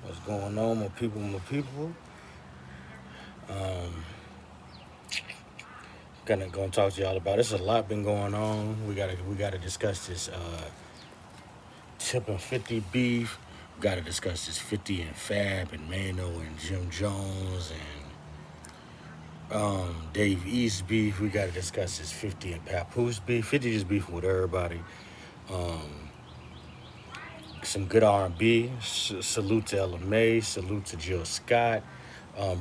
What's going on, my people, my people? Um, gonna talk to y'all about. There's a lot been going on. We gotta discuss this Tip and 50 beef. We gotta discuss this 50 and Fab and Mano and Jim Jones and Dave East beef. We gotta discuss this 50 and Papoose beef. 50 just beefing with everybody. Um, some good R&B. Salute to Ella May. Salute to Jill Scott.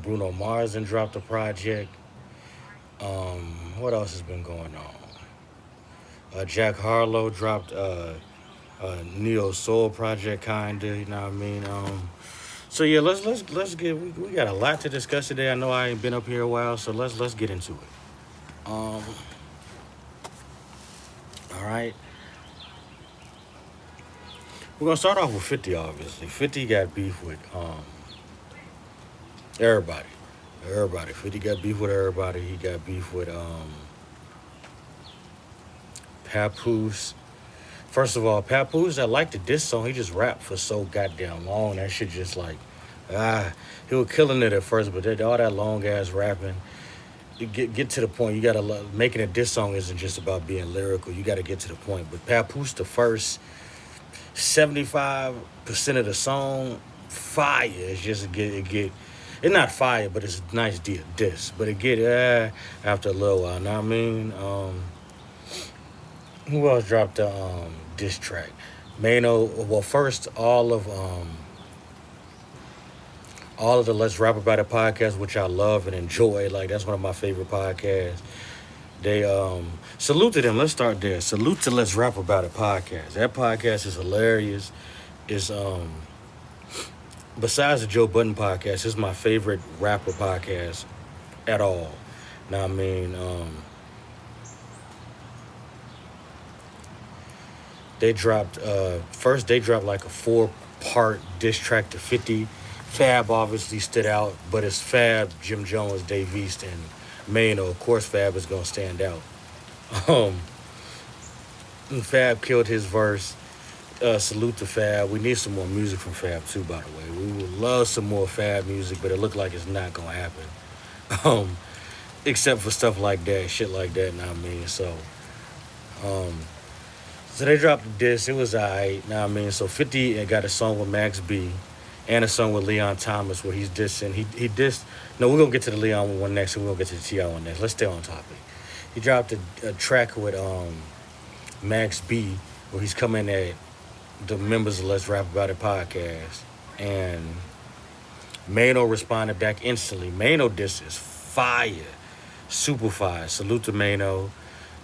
Bruno Mars and dropped a project. What else has been going on? Jack Harlow dropped a neo soul project, kinda. You know what I mean? So yeah, let's get. We got a lot to discuss today. I know I ain't been up here a while, so let's get into it. Um, all right, we're gonna start off with 50. Obviously, 50 got beef with everybody. Everybody. 50 got beef with everybody. He got beef with Papoose. First of all, Papoose, I liked the diss song. He just rapped for so goddamn long. That shit just like, ah, he was killing it at first, but all that long ass rapping, you get to the point. You gotta making a diss song isn't just about being lyrical. You gotta get to the point. But Papoose, the first 75% of the song, fire. It's just it get. It's not fire, but it's a nice diss. But it get after a little while. Know what I mean? Who else dropped the diss track? Mano. Well, first all of the Let's Rap About It podcast, which I love and enjoy. Like that's one of my favorite podcasts. They salute to them. Let's start there. Salute to Let's Rap About It podcast. That podcast is hilarious. It's besides the Joe Budden podcast, it's my favorite rapper podcast at all. Now I mean, they dropped first they dropped like a 4-part diss track to 50. Fab obviously stood out, but it's Fab, Jim Jones, Dave East, and Mano. Of course, Fab is gonna stand out. Um, Fab killed his verse. Salute to Fab. We need some more music from Fab too, by the way. We would love some more Fab music, but it looked like it's not gonna happen. Um, except for stuff like that, shit like that. Know what I mean? Um, so they dropped the disc. It was alright. Know what I mean? So 50 got a song with Max B and a song with Leon Thomas where he's dissing. He dissed. No, we're gonna get to the Leon one next, and we're gonna get to the Ti one next. Let's stay on topic. He dropped a track with Max B where he's coming at the members of Let's Rap About It podcast, and Mano responded back instantly. Mano diss is fire, super fire. Salute to Mano,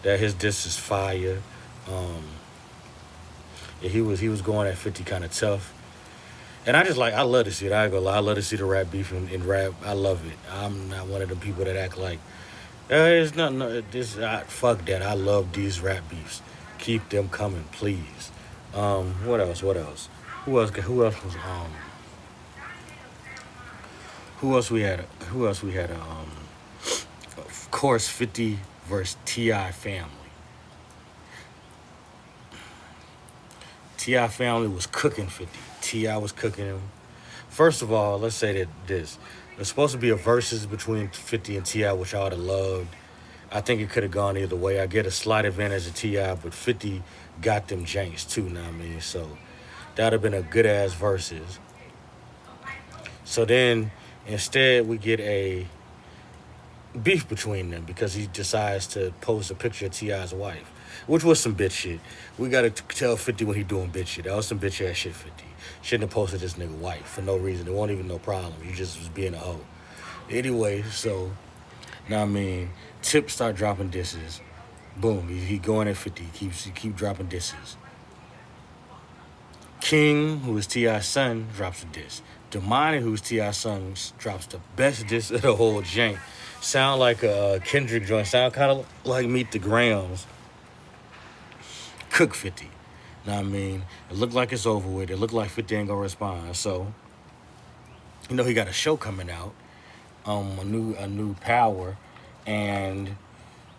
that his diss is fire. Um, yeah, he was going at 50 kind of tough. And I love to see it. I ain't gonna lie, I love to see the rap beef and rap. I love it. I'm not one of the people that act like, it's not, no, fuck that. I love these rap beefs. Keep them coming, please. What else? What else? Who else was who else we had? Who else we had? Of course, 50 versus Ti family. Ti family was cooking 50. Ti was cooking him. First of all, let's say that this. There's supposed to be a versus between 50 and Ti, which I would have loved. I think it could have gone either way. I get a slight advantage of Ti, but 50 got them janks too. Know what I mean? So that'd have been a good ass versus. So then instead we get a beef between them because he decides to post a picture of Ti's wife, which was some bitch shit. We gotta tell 50 when he doing bitch shit. That was some bitch ass shit. 50 shouldn't have posted this nigga wife for no reason. It wasn't even no problem. He just was being a hoe. Anyway, so now I mean, Tip start dropping disses. Boom, he going at 50. He keep dropping disses. King, who is Ti's son, drops a diss. Damani, who's Ti's son, drops the best diss of the whole jank. Sound like a Kendrick joint. Sound kind of like Meet the Grams. Cook 50. Know what I mean? It looked like it's over with. It looked like 50 ain't gonna respond. So, he got a show coming out. A new power. And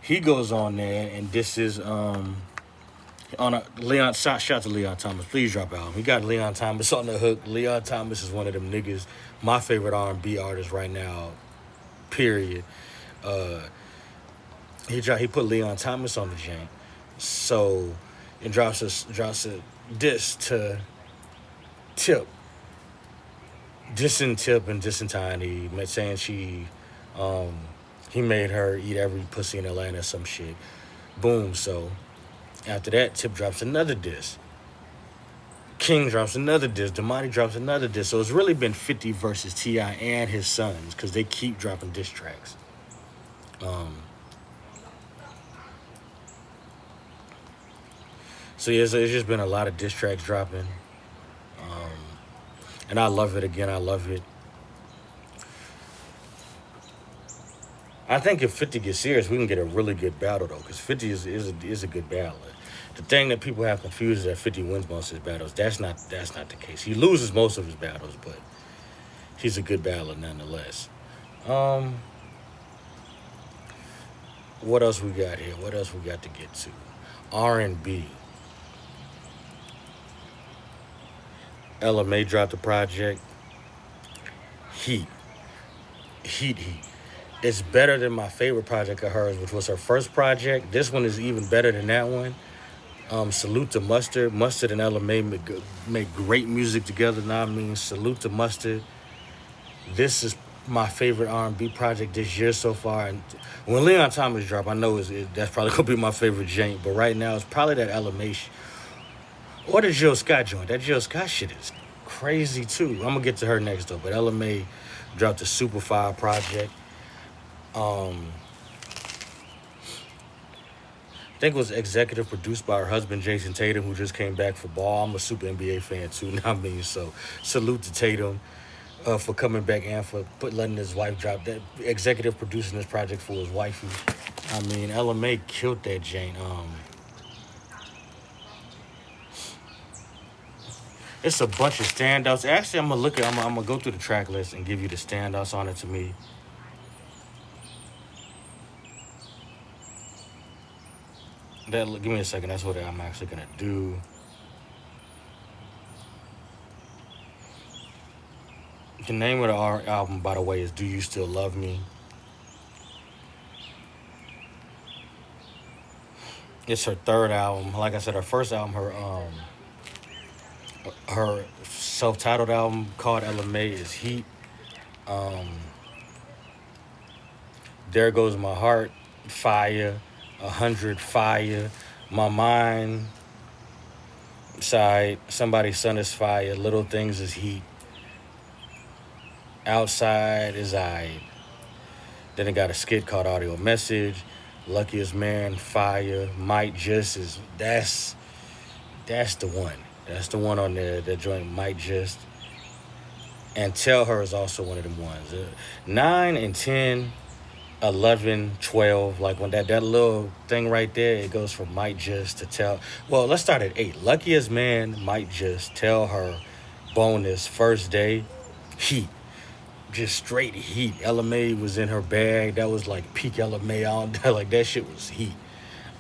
he goes on there and this is On a Leon shout to Leon Thomas. Please drop an album. He got Leon Thomas on the hook. Leon Thomas is one of them niggas. My favorite R&B artist right now. Period. Uh, he put Leon Thomas on the jank. So it drops a diss to Tip, dissing Tip and dissing Tiny, saying um, he made her eat every pussy in Atlanta, some shit. Boom. So after that, Tip drops another diss. King drops another diss. Damani drops another diss. So it's really been 50 versus Ti and his sons because they keep dropping diss tracks. Um, so yeah, so it's just been a lot of diss tracks dropping, and I love it. Again, I love it. I think if 50 gets serious, we can get a really good battle though, because 50 is a good battler. The thing that people have confused is that 50 wins most of his battles. That's not the case. He loses most of his battles, but he's a good battler nonetheless. Um, what else we got here? What else we got to get to? R&B. Ella May dropped the project. Heat, heat. It's better than my favorite project of hers, which was her first project. This one is even better than that one. Salute to Mustard. Mustard and Ella May make great music together. Now I mean, salute to Mustard. This is my favorite R&B project this year so far. And when Leon Thomas drop, I know that's probably gonna be my favorite jank. But right now, it's probably that Ella May or the Jill Scott joint. That Jill Scott shit is crazy too. I'm gonna get to her next though. But Ella May dropped a Super Fire project. Um, I think it was executive produced by her husband Jason Tatum, who just came back for Ball. I'm a super NBA fan too. Know what I mean, so salute to Tatum for coming back and for letting his wife drop that executive producing this project for his wifey. I mean, Ella May killed that Jane. It's a bunch of standouts. Actually, I'm gonna go through the track list and give you the standouts on it to me. Give me a second. That's what I'm actually gonna do. The name of the album, by the way, is "Do You Still Love Me." It's her third album. Like I said, her first album, her self-titled album called Ella May is Heat. Um, there Goes My Heart, Fire. 100, Fire. My Mind, Side. Somebody's Son is Fire. Little Things is Heat. Outside is I. Then it got a skit called Audio Message. Luckiest Man, Fire. Might Just is that's the one. That's the one on there. That joint Might Just. And Tell Her is also one of them ones. 9 and 10, 11, 12. Like when that little thing right there, it goes from Might Just to Tell. Well, let's start at 8. Luckiest Man, Might Just, Tell Her, Bonus, First Day, Heat. Just straight heat. Ella May was in her bag. That was like peak Ella May on. Like that shit was heat.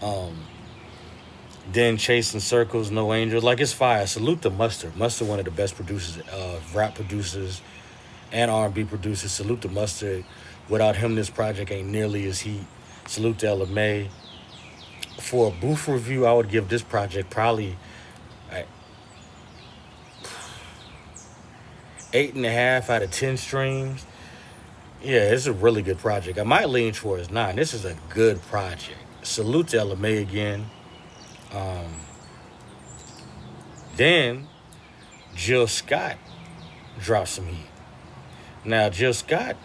Um, then Chasing Circles, No Angels. Like it's fire. Salute to Mustard. Mustard, one of the best producers, rap producers and R&B producers. Salute to Mustard. Without him, this project ain't nearly as heat. Salute to Ella May. For a booth review, I would give this project probably 8.5 out of 10 streams. Yeah, it's a really good project. I might lean towards 9. This is a good project. Salute to Ella May again. Then Jill Scott dropped some heat. Now, Jill Scott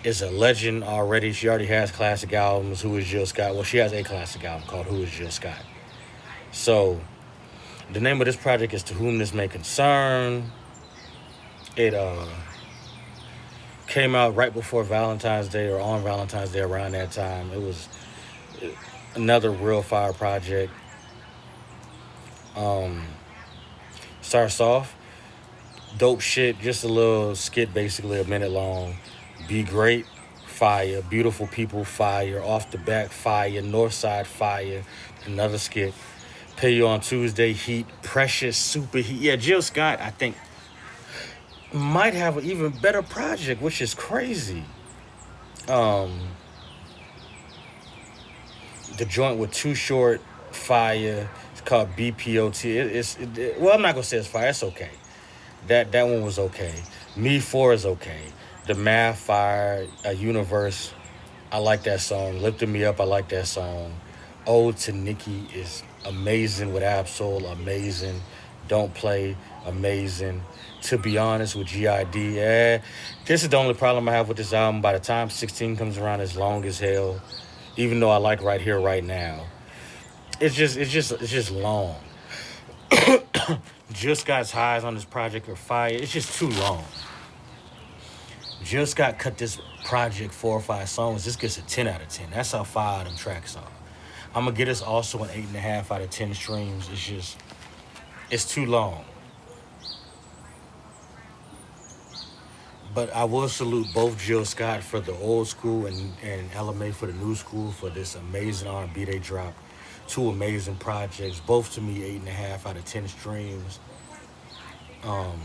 is a legend already. She already has classic albums. Who is Jill Scott? Well, she has a classic album called Who is Jill Scott. So, the name of this project is To Whom This May Concern. It came out right before Valentine's Day or on Valentine's Day around that time. It was another real fire project. Starts off, dope shit, just a little skit, basically a minute long. Be Great, fire. Beautiful people, fire. Off the back, fire. North side, fire. Another skit. Pay You on Tuesday, heat. Precious, super heat. Yeah, Jill Scott, I think, might have an even better project, which is crazy. Um, the joint with Too Short, fire. It's called BPOT. Well, I'm not gonna say it's fire. It's okay. That one was okay. Me Four is okay. The Math Fire, a Universe. I like that song. Lifting Me Up. I like that song. Ode to Nikki is amazing with Absol. Amazing. Don't Play. Amazing. To Be Honest with GID. Yeah. This is the only problem I have with this album. By the time 16 comes around, it's long as hell. Even though I like Right Here, Right Now. It's just long. Just Scott's highs on this project are fire. It's just too long. Jill Scott cut this project 4 or 5 songs. This gets a 10 out of 10. That's how fire them tracks are. I'm gonna get us also an 8.5 out of 10 streams. It's too long. But I will salute both Jill Scott for the old school and LMA for the new school for this amazing R&B they dropped. Two amazing projects, both to me 8.5 out of 10 streams. Um,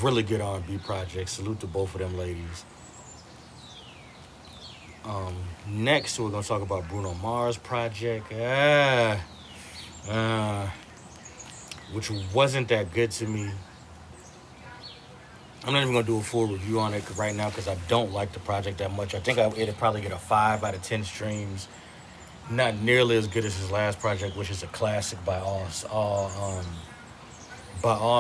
really good R&B projects. Salute to both of them ladies. Next, we're gonna talk about Bruno Mars project, which wasn't that good to me. I'm not even gonna do a full review on it right now because I don't like the project that much. I think it'd probably get a 5 out of 10 streams. Not nearly as good as his last project, which is a classic by all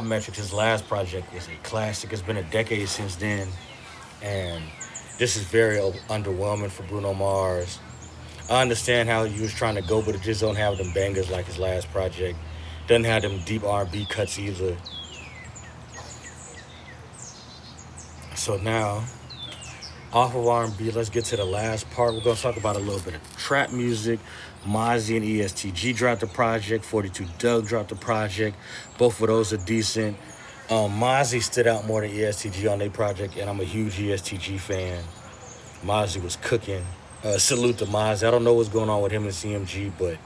metrics. His last project was a classic. It's been a decade since then, and this is very underwhelming for Bruno Mars. I understand how he was trying to go, but it just don't have them bangers like his last project. Doesn't have them deep R&B cuts either. So now, off of R&B, let's get to the last part. We're going to talk about a little bit of trap music. Mozzie and ESTG dropped the project. 42 Doug dropped the project. Both of those are decent. Mozzie stood out more than ESTG on their project, and I'm a huge ESTG fan. Mozzie was cooking. Salute to Mozzie. I don't know what's going on with him and CMG, but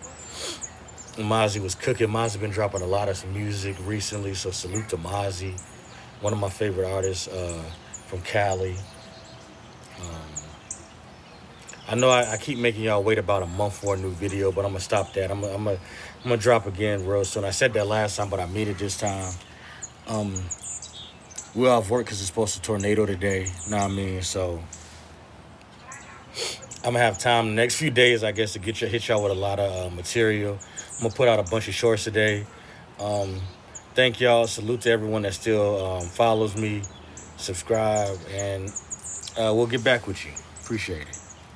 Mozzie was cooking. Mozzie been dropping a lot of some music recently, so salute to Mozzie. One of my favorite artists from Cali. I know I keep making y'all wait about a month for a new video, but I'm going to stop that. I'm gonna drop again real soon. I said that last time, but I mean it this time. We're off work because it's supposed to tornado today. Know what I mean? So I'm going to have time the next few days, I guess, to hit y'all with a lot of material. I'm going to put out a bunch of shorts today. Thank y'all. Salute to everyone that still follows me, subscribe, and we'll get back with you. Appreciate it.